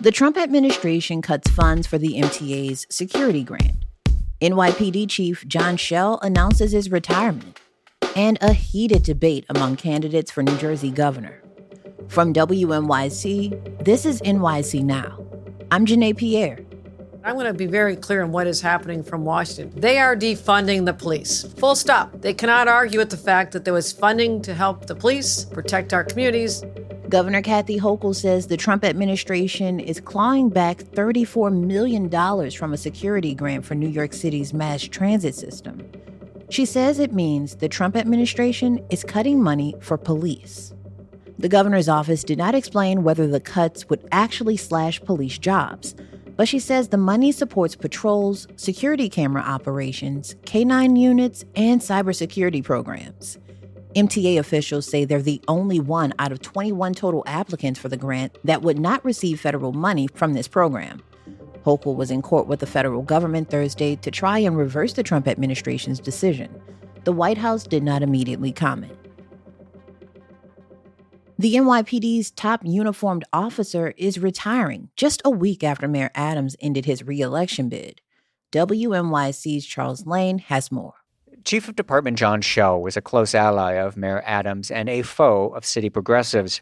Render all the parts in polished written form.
The Trump administration cuts funds for the MTA's security grant. NYPD Chief John Chell announces his retirement. And a heated debate among candidates for New Jersey governor. From WNYC, this is NYC Now. I'm Janae Pierre. I'm going to be very clear on what is happening from Washington. They are defunding the police. Full stop. They cannot argue with the fact that there was funding to help the police protect our communities. Governor Kathy Hochul says the Trump administration is clawing back $34 million from a security grant for New York City's mass transit system. She says it means the Trump administration is cutting money for police. The governor's office did not explain whether the cuts would actually slash police jobs, but she says the money supports patrols, security camera operations, K-9 units, and cybersecurity programs. MTA officials say they're the only one out of 21 total applicants for the grant that would not receive federal money from this program. Hochul was in court with the federal government Thursday to try and reverse the Trump administration's decision. The White House did not immediately comment. The NYPD's top uniformed officer is retiring just a week after Mayor Adams ended his re-election bid. WNYC's Charles Lane has more. Chief of Department John Chell was a close ally of Mayor Adams and a foe of city progressives.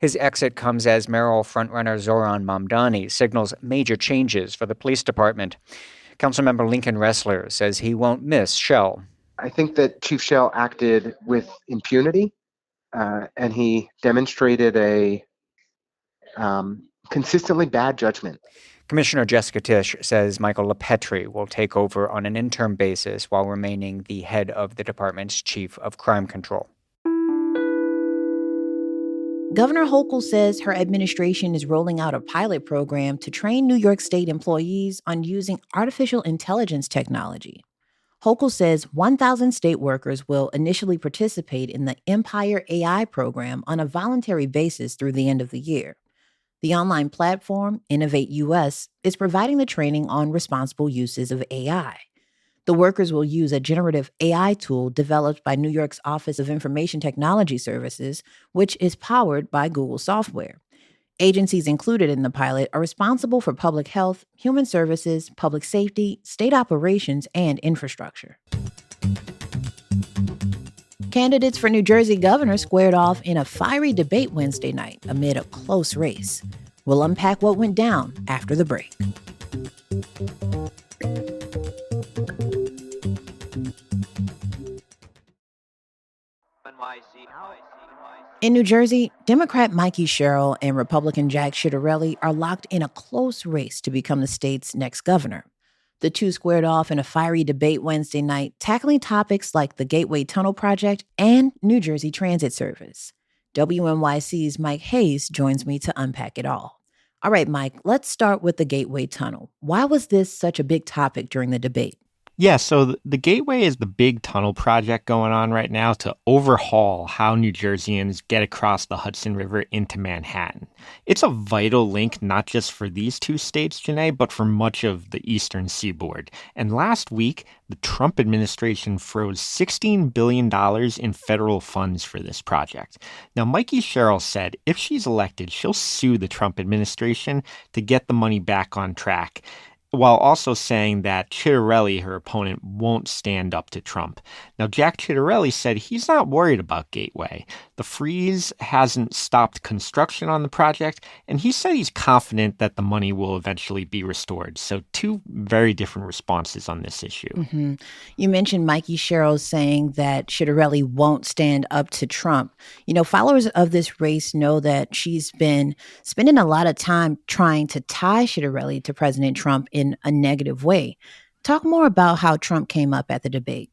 His exit comes as mayoral frontrunner Zoran Mamdani signals major changes for the police department. Councilmember Lincoln Ressler says he won't miss Chell. I think that Chief Chell acted with impunity, and he demonstrated a consistently bad judgment. Commissioner Jessica Tisch says Michael LaPetri will take over on an interim basis while remaining the head of the department's chief of crime control. Governor Hochul says her administration is rolling out a pilot program to train New York State employees on using artificial intelligence technology. Hochul says 1,000 state workers will initially participate in the Empire AI program on a voluntary basis through the end of the year. The online platform, Innovate US, is providing the training on responsible uses of AI. The workers will use a generative AI tool developed by New York's Office of Information Technology Services, which is powered by Google software. Agencies included in the pilot are responsible for public health, human services, public safety, state operations, and infrastructure. Candidates for New Jersey governor squared off in a fiery debate Wednesday night amid a close race. We'll unpack what went down after the break. In New Jersey, Democrat Mikie Sherrill and Republican Jack Ciattarelli are locked in a close race to become the state's next governor. The two squared off in a fiery debate Wednesday night, tackling topics like the Gateway Tunnel Project and New Jersey Transit Service. WNYC's Mike Hayes joins me to unpack it all. All right, Mike, let's start with the Gateway Tunnel. Why was this such a big topic during the debate? Yeah, so the Gateway is the big tunnel project going on right now to overhaul how New Jerseyans get across the Hudson River into Manhattan. It's a vital link not just for these two states, Janae, but for much of the eastern seaboard. And last week, the Trump administration froze $16 billion in federal funds for this project. Now, Mikie Sherrill said if she's elected, she'll sue the Trump administration to get the money back on track, while also saying that Ciattarelli, her opponent, won't stand up to Trump. Now, Jack Ciattarelli said he's not worried about Gateway. The freeze hasn't stopped construction on the project, and he said he's confident that the money will eventually be restored. So two very different responses on this issue. Mm-hmm. You mentioned Mikie Sherrill saying that Ciattarelli won't stand up to Trump. You know, followers of this race know that she's been spending a lot of time trying to tie Ciattarelli to President Trump in a negative way. Talk more about how Trump came up at the debate.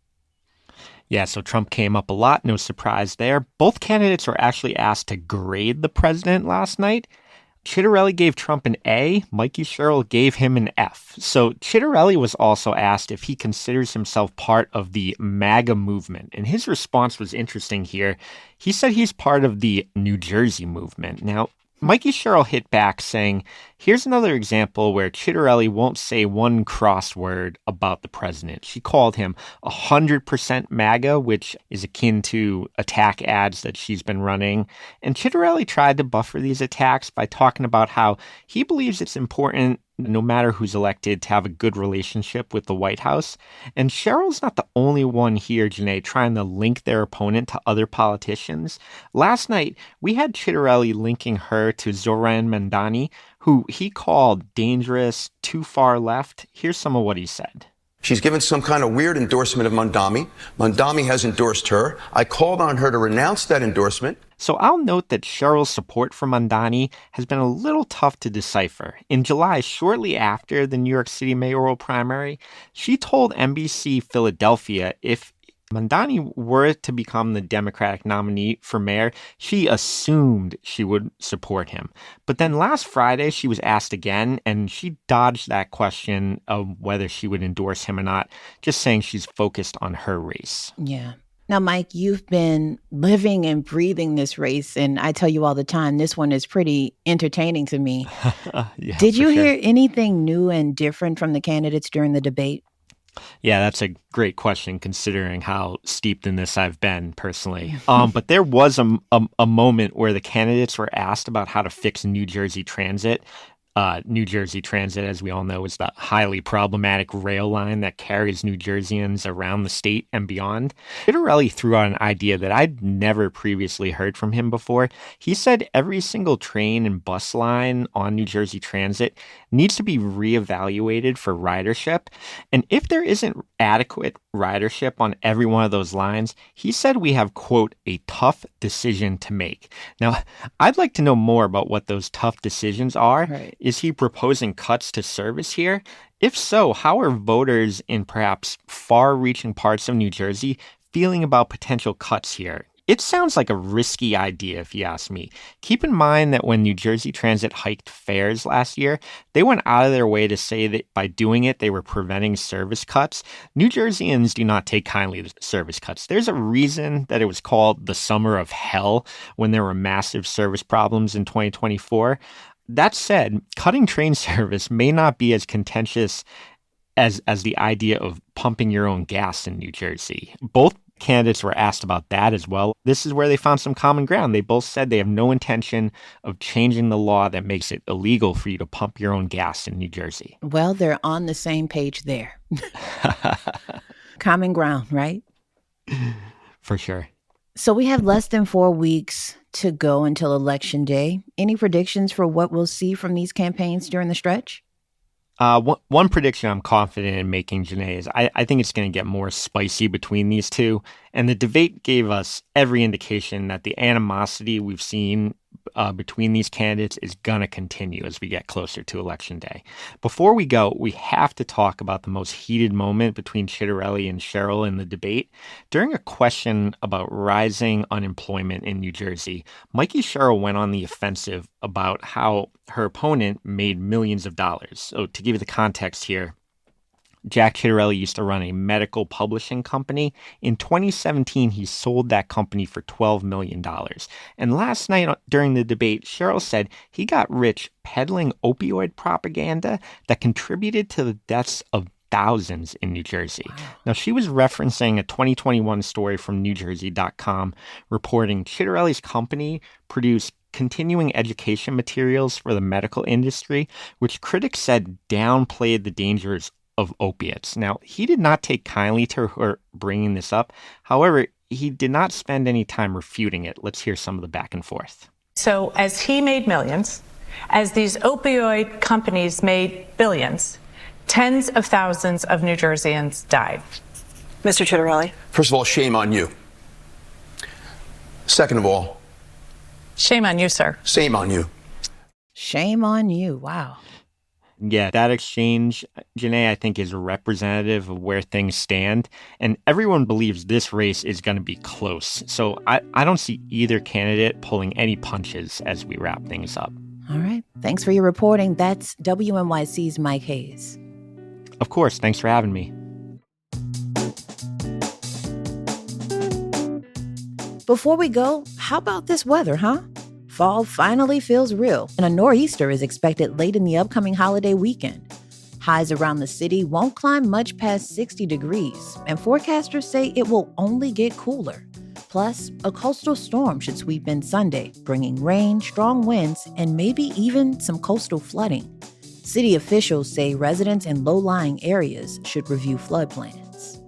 Yeah, so Trump came up a lot, no surprise there. Both candidates were actually asked to grade the president last night. Ciattarelli gave Trump an A, Mikie Sherrill gave him an F. So Ciattarelli was also asked if he considers himself part of the MAGA movement, and his response was interesting here. He said he's part of the New Jersey movement. Now, Mikie Sherrill hit back saying Here's another example where Ciattarelli won't say one cross word about the president. She called him 100% MAGA, which is akin to attack ads that she's been running. And Ciattarelli tried to buffer these attacks by talking about how he believes it's important, no matter who's elected, to have a good relationship with the White House. And Sherrill's not the only one here, Janae, trying to link their opponent to other politicians. Last night, we had Ciattarelli linking her to Zoran Mandani, who he called dangerous, too far left. Here's some of what he said. She's given some kind of weird endorsement of Mandani. Mandani has endorsed her. I called on her to renounce that endorsement. So I'll note that Sherrill's support for Mandani has been a little tough to decipher. In July, shortly after the New York City mayoral primary, she told NBC Philadelphia if Mandani were to become the Democratic nominee for mayor, she assumed she would support him. But then last Friday, she was asked again, and she dodged that question of whether she would endorse him or not, just saying she's focused on her race. Yeah. Now, Mike, you've been living and breathing this race, and I tell you all the time, this one is pretty entertaining to me. Yeah, Did you for sure. hear anything new and different from the candidates during the debate? Yeah, that's a great question considering how steeped in this I've been personally. But there was a moment where the candidates were asked about how to fix New Jersey Transit. New Jersey Transit, as we all know, is the highly problematic rail line that carries New Jerseyans around the state and beyond. Ciattarelli threw out an idea that I'd never previously heard from him before. He said every single train and bus line on New Jersey Transit needs to be reevaluated for ridership. And if there isn't adequate ridership on every one of those lines, he said we have, quote, a tough decision to make. Now, I'd like to know more about what those tough decisions are. Right. Is he proposing cuts to service here? If so, how are voters in perhaps far-reaching parts of New Jersey feeling about potential cuts here? It sounds like a risky idea, if you ask me. Keep in mind that when New Jersey Transit hiked fares last year, they went out of their way to say that by doing it, they were preventing service cuts. New Jerseyans do not take kindly to service cuts. There's a reason that it was called the summer of hell when there were massive service problems in 2024. That said, cutting train service may not be as contentious as the idea of pumping your own gas in New Jersey. Both candidates were asked about that as well. This is where they found some common ground. They both said they have no intention of changing the law that makes it illegal for you to pump your own gas in New Jersey. Well, they're on the same page there. Common ground, right? For sure. So we have less than 4 weeks to go until Election Day. Any predictions for what we'll see from these campaigns during the stretch? One prediction I'm confident in making, Janae, is I think it's going to get more spicy between these two. And the debate gave us every indication that the animosity we've seen between these candidates is going to continue as we get closer to Election Day. Before we go, we have to talk about the most heated moment between Ciattarelli and Sherrill in the debate. During a question about rising unemployment in New Jersey, Mikie Sherrill went on the offensive about how her opponent made millions of dollars. So to give you the context here, Jack Ciattarelli used to run a medical publishing company. In 2017, he sold that company for $12 million. And last night during the debate, Sherrill said he got rich peddling opioid propaganda that contributed to the deaths of thousands in New Jersey. Wow. Now, she was referencing a 2021 story from NewJersey.com reporting Ciattarelli's company produced continuing education materials for the medical industry, which critics said downplayed the dangers of opiates. Now, he did not take kindly to her bringing this up. However, he did not spend any time refuting it. Let's hear some of the back and forth. So as he made millions, as these opioid companies made billions, tens of thousands of New Jerseyans died. Mr. Ciattarelli? First of all, shame on you. Second of all, shame on you, sir. shame on you. Shame on you. Wow. Yeah, that exchange, Janae, I think is representative of where things stand. And everyone believes this race is going to be close. So I don't see either candidate pulling any punches as we wrap things up. All right. Thanks for your reporting. That's WNYC's Mike Hayes. Of course. Thanks for having me. Before we go, how about this weather, huh? Fall finally feels real, and a nor'easter is expected late in the upcoming holiday weekend. Highs around the city won't climb much past 60 degrees, and forecasters say it will only get cooler. Plus, a coastal storm should sweep in Sunday, bringing rain, strong winds, and maybe even some coastal flooding. City officials say residents in low-lying areas should review flood plans.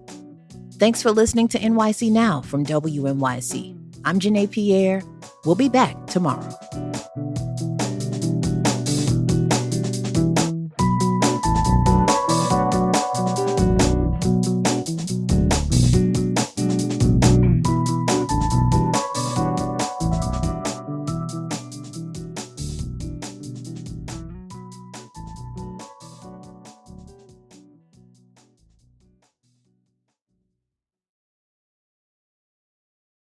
Thanks for listening to NYC Now from WNYC. I'm Janae Pierre. We'll be back tomorrow.